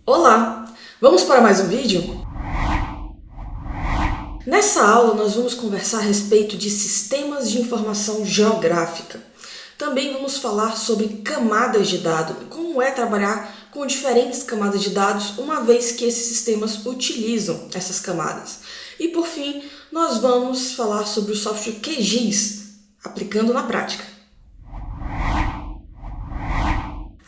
Olá! Vamos para mais um vídeo? Nessa aula nós vamos conversar a respeito de sistemas de informação geográfica. Também vamos falar sobre camadas de dados, como é trabalhar com diferentes camadas de dados, uma vez que esses sistemas utilizam essas camadas. E por fim, nós vamos falar sobre o software QGIS, aplicando na prática.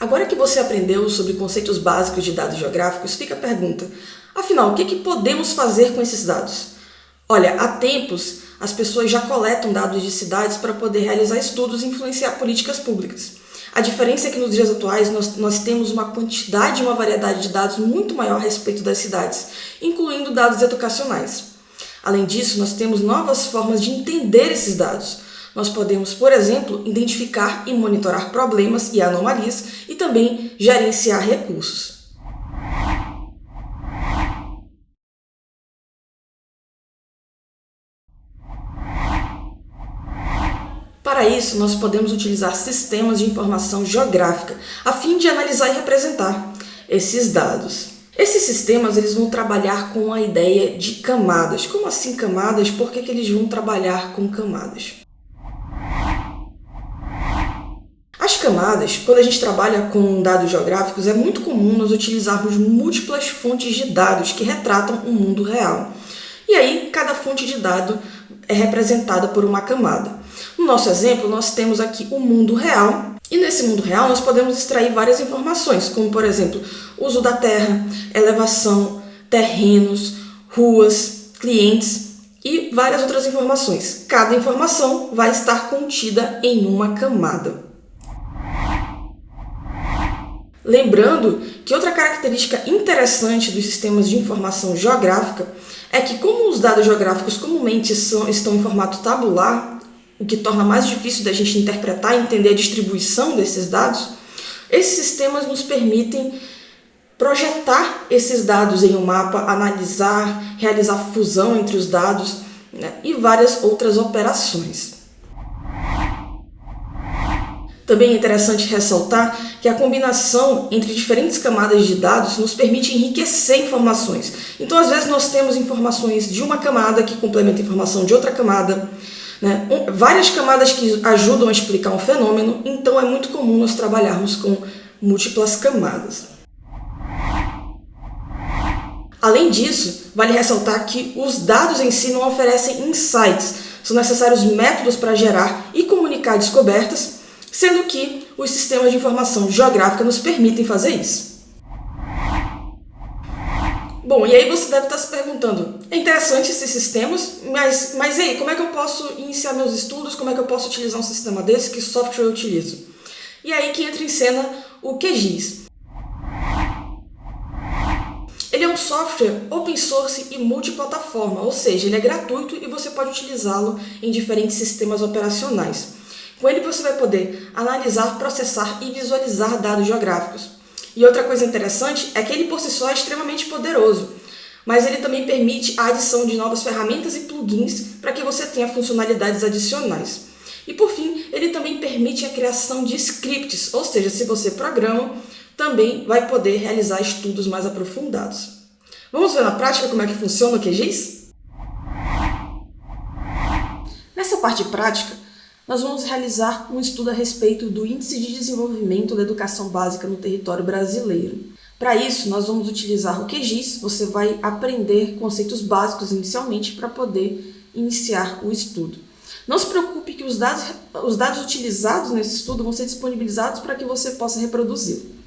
Agora que você aprendeu sobre conceitos básicos de dados geográficos, fica a pergunta: afinal, o que podemos fazer com esses dados? Olha, há tempos as pessoas já coletam dados de cidades para poder realizar estudos e influenciar políticas públicas. A diferença é que nos dias atuais nós temos uma quantidade e uma variedade de dados muito maior a respeito das cidades, incluindo dados educacionais. Além disso, nós temos novas formas de entender esses dados. Nós podemos, por exemplo, identificar e monitorar problemas e anomalias e também gerenciar recursos. Para isso, nós podemos utilizar sistemas de informação geográfica a fim de analisar e representar esses dados. Esses sistemas eles vão trabalhar com a ideia de camadas. Como assim camadas? Por que eles vão trabalhar com camadas? As camadas, quando a gente trabalha com dados geográficos, é muito comum nós utilizarmos múltiplas fontes de dados que retratam o mundo real. E aí, cada fonte de dado é representada por uma camada. No nosso exemplo, nós temos aqui o mundo real, e nesse mundo real nós podemos extrair várias informações, como por exemplo, uso da terra, elevação, terrenos, ruas, clientes e várias outras informações. Cada informação vai estar contida em uma camada. Lembrando que outra característica interessante dos sistemas de informação geográfica é que, como os dados geográficos comumente estão em formato tabular, o que torna mais difícil da gente interpretar e entender a distribuição desses dados, esses sistemas nos permitem projetar esses dados em um mapa, analisar, realizar fusão entre os dados, e várias outras operações. Também é interessante ressaltar que a combinação entre diferentes camadas de dados nos permite enriquecer informações. Então, às vezes, nós temos informações de uma camada que complementa a informação de outra camada, várias camadas que ajudam a explicar um fenômeno, então é muito comum nós trabalharmos com múltiplas camadas. Além disso, vale ressaltar que os dados em si não oferecem insights, são necessários métodos para gerar e comunicar descobertas, sendo que os sistemas de informação geográfica nos permitem fazer isso. Bom, e aí você deve estar se perguntando, é interessante esses sistemas, mas e aí, como é que eu posso iniciar meus estudos, como é que eu posso utilizar um sistema desse, que software eu utilizo? E aí que entra em cena o QGIS. Ele é um software open source e multiplataforma, ou seja, ele é gratuito e você pode utilizá-lo em diferentes sistemas operacionais. Com ele você vai poder analisar, processar e visualizar dados geográficos. E outra coisa interessante é que ele por si só é extremamente poderoso, mas ele também permite a adição de novas ferramentas e plugins para que você tenha funcionalidades adicionais. E por fim, ele também permite a criação de scripts, ou seja, se você programa, também vai poder realizar estudos mais aprofundados. Vamos ver na prática como é que funciona o QGIS? Nessa parte prática, nós vamos realizar um estudo a respeito do Índice de Desenvolvimento da Educação Básica no território brasileiro. Para isso, nós vamos utilizar o QGIS, você vai aprender conceitos básicos inicialmente para poder iniciar o estudo. Não se preocupe que os dados utilizados nesse estudo vão ser disponibilizados para que você possa reproduzi-lo.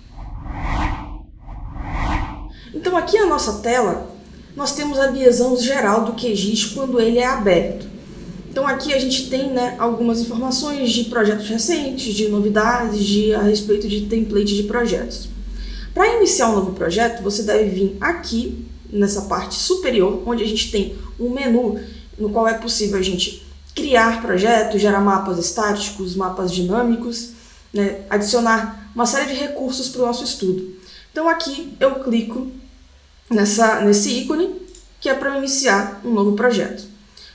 Então aqui na nossa tela, nós temos a visão geral do QGIS quando ele é aberto. Então aqui a gente tem algumas informações de projetos recentes, de novidades, a respeito de templates de projetos. Para iniciar um novo projeto, você deve vir aqui, nessa parte superior, onde a gente tem um menu no qual é possível a gente criar projetos, gerar mapas estáticos, mapas dinâmicos, adicionar uma série de recursos para o nosso estudo. Então aqui eu clico nesse ícone, que é para iniciar um novo projeto.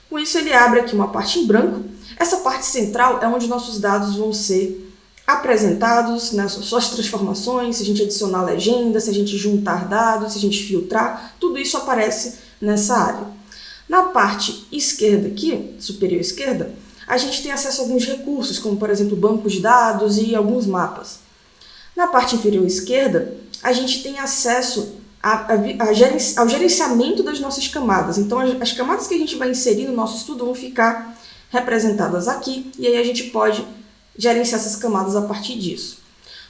Com isso ele abre aqui uma parte em branco. Essa parte central é onde nossos dados vão ser apresentados, né, suas transformações, se a gente adicionar legenda, se a gente juntar dados, se a gente filtrar, tudo isso aparece nessa área. Na parte esquerda aqui, superior esquerda, a gente tem acesso a alguns recursos, como por exemplo bancos de dados e alguns mapas. Na parte inferior esquerda, a gente tem acesso ao gerenciamento das nossas camadas. Então, as camadas que a gente vai inserir no nosso estudo vão ficar representadas aqui, e aí a gente pode gerenciar essas camadas a partir disso.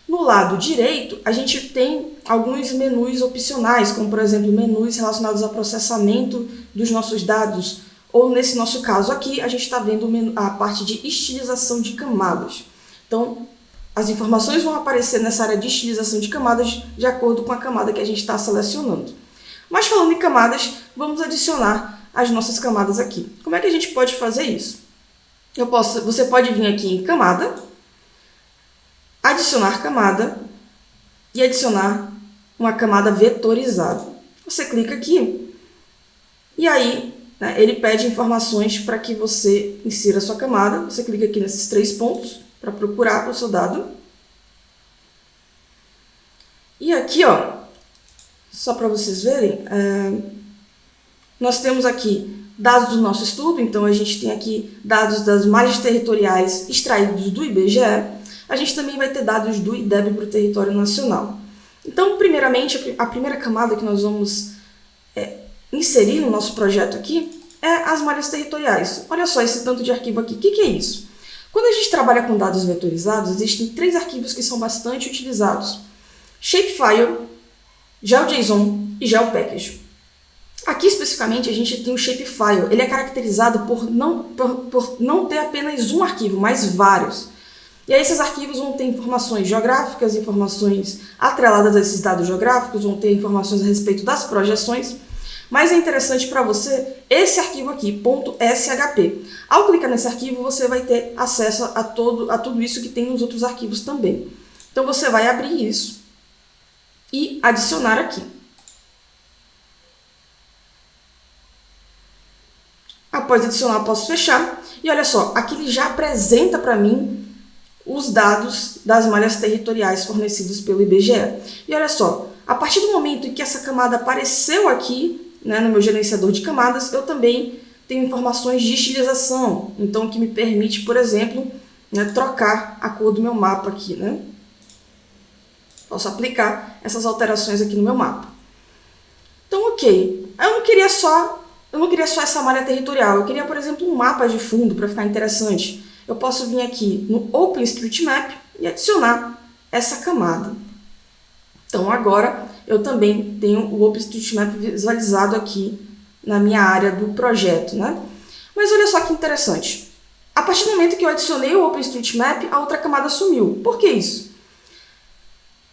No lado direito, a gente tem alguns menus opcionais, como por exemplo, menus relacionados ao processamento dos nossos dados, ou nesse nosso caso aqui, a gente está vendo a parte de estilização de camadas. Então, as informações vão aparecer nessa área de estilização de camadas de acordo com a camada que a gente está selecionando. Mas falando em camadas, vamos adicionar as nossas camadas aqui. Como é que a gente pode fazer isso? Você pode vir aqui em camada, adicionar camada e adicionar uma camada vetorizada. Você clica aqui e aí, né, ele pede informações para que você insira a sua camada. Você clica aqui nesses 3 pontos para procurar o seu dado. E aqui, ó, só para vocês verem, nós temos aqui dados do nosso estudo. Então a gente tem aqui dados das malhas territoriais extraídos do IBGE. A gente também vai ter dados do IDEB para o território nacional. Então, primeiramente, a primeira camada que nós vamos inserir no nosso projeto aqui é as malhas territoriais. Olha só esse tanto de arquivo aqui. O que é isso? Quando a gente trabalha com dados vetorizados, existem 3 arquivos que são bastante utilizados: Shapefile, GeoJSON e GeoPackage. Aqui, especificamente, a gente tem o Shapefile. Ele é caracterizado por não ter apenas um arquivo, mas vários. E aí esses arquivos vão ter informações geográficas, informações atreladas a esses dados geográficos, vão ter informações a respeito das projeções. Mas é interessante para você esse arquivo aqui, .shp. Ao clicar nesse arquivo, você vai ter acesso a tudo isso que tem nos outros arquivos também. Então você vai abrir isso e adicionar aqui. Após adicionar, posso fechar. E olha só, aqui ele já apresenta para mim os dados das malhas territoriais fornecidos pelo IBGE. E olha só, a partir do momento em que essa camada apareceu aqui, né, no meu gerenciador de camadas, eu também tenho informações de estilização. Então, que me permite, por exemplo, né, trocar a cor do meu mapa aqui, né? Posso aplicar essas alterações aqui no meu mapa. Então, ok. Eu não queria só essa malha territorial. Eu queria, por exemplo, um mapa de fundo para ficar interessante. Eu posso vir aqui no OpenStreetMap e adicionar essa camada. Então, agora eu também tenho o OpenStreetMap visualizado aqui na minha área do projeto, né? Mas olha só que interessante. A partir do momento que eu adicionei o OpenStreetMap, a outra camada sumiu. Por que isso?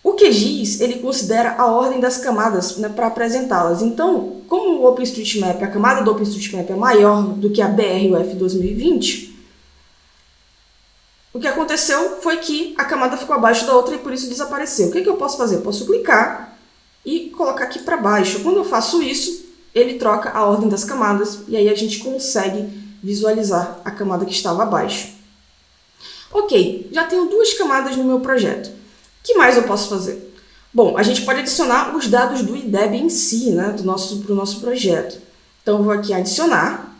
O QGIS, ele considera a ordem das camadas, né, para apresentá-las. Então, como o OpenStreetMap, a camada do OpenStreetMap é maior do que a BRUF 2020, o que aconteceu foi que a camada ficou abaixo da outra e por isso desapareceu. O que eu posso fazer? Eu posso clicar e colocar aqui para baixo. Quando eu faço isso, ele troca a ordem das camadas e aí a gente consegue visualizar a camada que estava abaixo. Ok, já tenho 2 camadas no meu projeto. O que mais eu posso fazer? Bom, a gente pode adicionar os dados do IDEB em si, né, para o nosso projeto. Então, eu vou aqui adicionar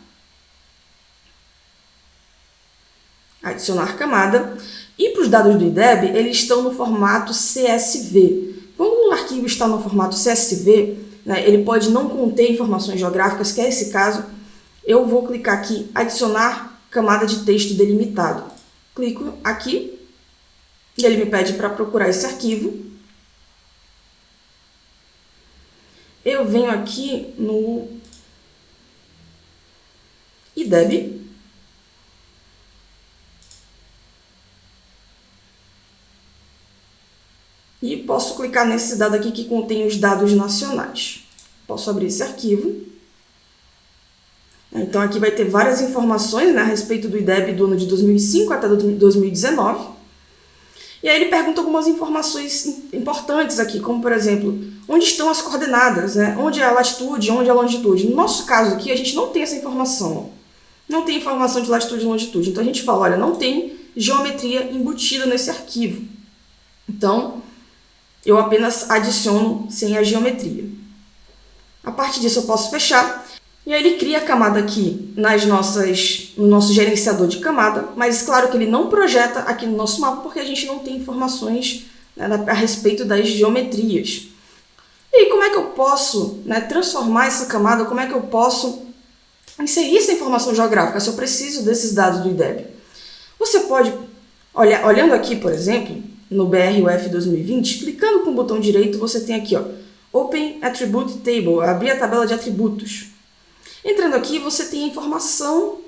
camada, e para os dados do IDEB, eles estão no formato CSV. Quando o arquivo está no formato CSV, né, ele pode não conter informações geográficas, que é esse caso. Eu vou clicar aqui, adicionar camada de texto delimitado. Clico aqui, e ele me pede para procurar esse arquivo. Eu venho aqui no IDEB, e posso clicar nesse dado aqui que contém os dados nacionais. Posso abrir esse arquivo. Então, aqui vai ter várias informações, né, a respeito do IDEB do ano de 2005 até 2019. E aí ele pergunta algumas informações importantes aqui, como, por exemplo, onde estão as coordenadas, né? Onde é a latitude, onde é a longitude. No nosso caso aqui, a gente não tem essa informação. Não tem informação de latitude e longitude. Então, a gente fala, olha, não tem geometria embutida nesse arquivo. Então, eu apenas adiciono sem a geometria. A partir disso eu posso fechar. E aí ele cria a camada aqui no nosso gerenciador de camada, mas claro que ele não projeta aqui no nosso mapa porque a gente não tem informações, né, a respeito das geometrias. E aí, como é que eu posso, né, transformar essa camada, como é que eu posso inserir essa informação geográfica se eu preciso desses dados do IDEB? Você pode, olhando aqui, por exemplo, no BRUF 2020, clicando com o botão direito, você tem aqui, ó, Open Attribute Table, abrir a tabela de atributos. Entrando aqui, você tem a informação,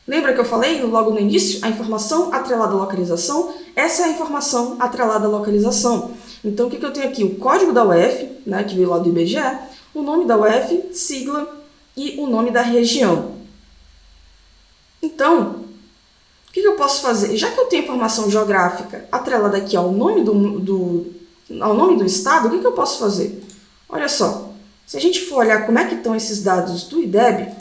lembra que eu falei logo no início? A informação atrelada à localização, essa é a informação atrelada à localização. Então, o que eu tenho aqui? O código da UF, né, que veio lá do IBGE, o nome da UF, sigla e o nome da região. Então, o que eu posso fazer? Já que eu tenho informação geográfica atrelada aqui ao nome do estado, o que eu posso fazer? Olha só. Se a gente for olhar como é que estão esses dados do IDEB,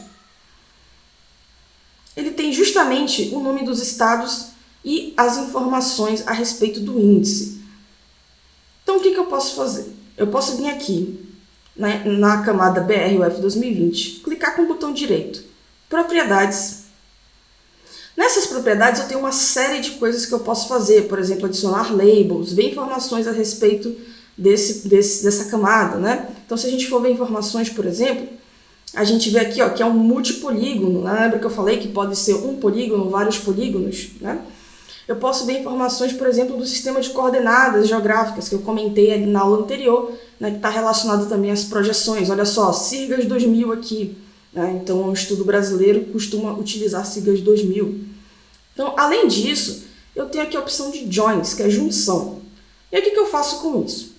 ele tem justamente o nome dos estados e as informações a respeito do índice. Então, o que eu posso fazer? Eu posso vir aqui, né, na camada BRUF 2020, clicar com o botão direito, Propriedades. Nessas propriedades eu tenho uma série de coisas que eu posso fazer, por exemplo, adicionar labels, ver informações a respeito dessa camada, né? Então, se a gente for ver informações, por exemplo, a gente vê aqui, ó, que é um multipolígono, né? Lembra que eu falei que pode ser um polígono, vários polígonos, né? Eu posso ver informações, por exemplo, do sistema de coordenadas geográficas, que eu comentei ali na aula anterior, né, que está relacionado também às projeções. Olha só, SIRGAS 2000 aqui, né? Então, o estudo brasileiro costuma utilizar SIRGAS 2000. Então, além disso, eu tenho aqui a opção de joins, que é junção. E aí, o que eu faço com isso?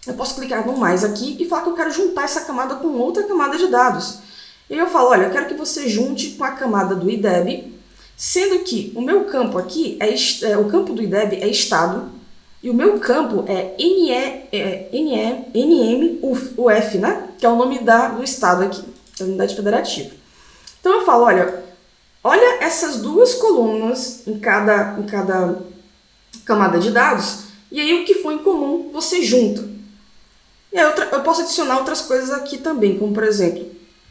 Eu posso clicar no mais aqui e falar que eu quero juntar essa camada com outra camada de dados. E aí eu falo, olha, eu quero que você junte com a camada do IDEB, sendo que o meu campo aqui, o campo do IDEB é estado, e o meu campo é NMUF, né? Que é o nome do estado aqui, da unidade federativa. Então eu falo, olha essas duas colunas em cada camada de dados, e aí o que for em comum você junta. E aí eu posso adicionar outras coisas aqui também, como por exemplo,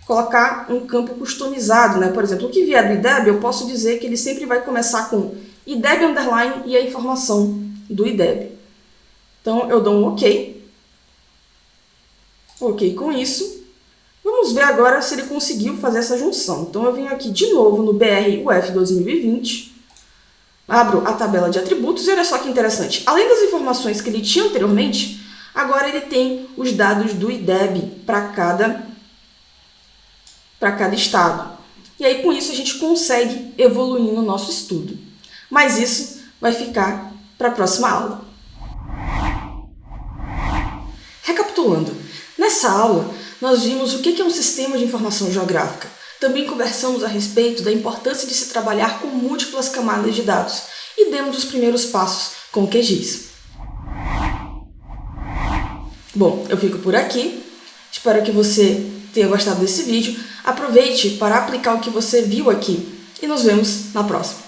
colocar um campo customizado, né? Por exemplo, o que vier do IDEB, eu posso dizer que ele sempre vai começar com IDEB underline e a informação do IDEB. Então eu dou um OK. OK com isso. Vamos ver agora se ele conseguiu fazer essa junção. Então eu venho aqui de novo no BRUF 2020, abro a tabela de atributos e olha só que interessante. Além das informações que ele tinha anteriormente, agora ele tem os dados do IDEB para cada estado. E aí com isso a gente consegue evoluir no nosso estudo. Mas isso vai ficar para a próxima aula. Recapitulando, nessa aula nós vimos o que é um sistema de informação geográfica. Também conversamos a respeito da importância de se trabalhar com múltiplas camadas de dados e demos os primeiros passos com o QGIS. Bom, eu fico por aqui. Espero que você tenha gostado desse vídeo. Aproveite para aplicar o que você viu aqui e nos vemos na próxima.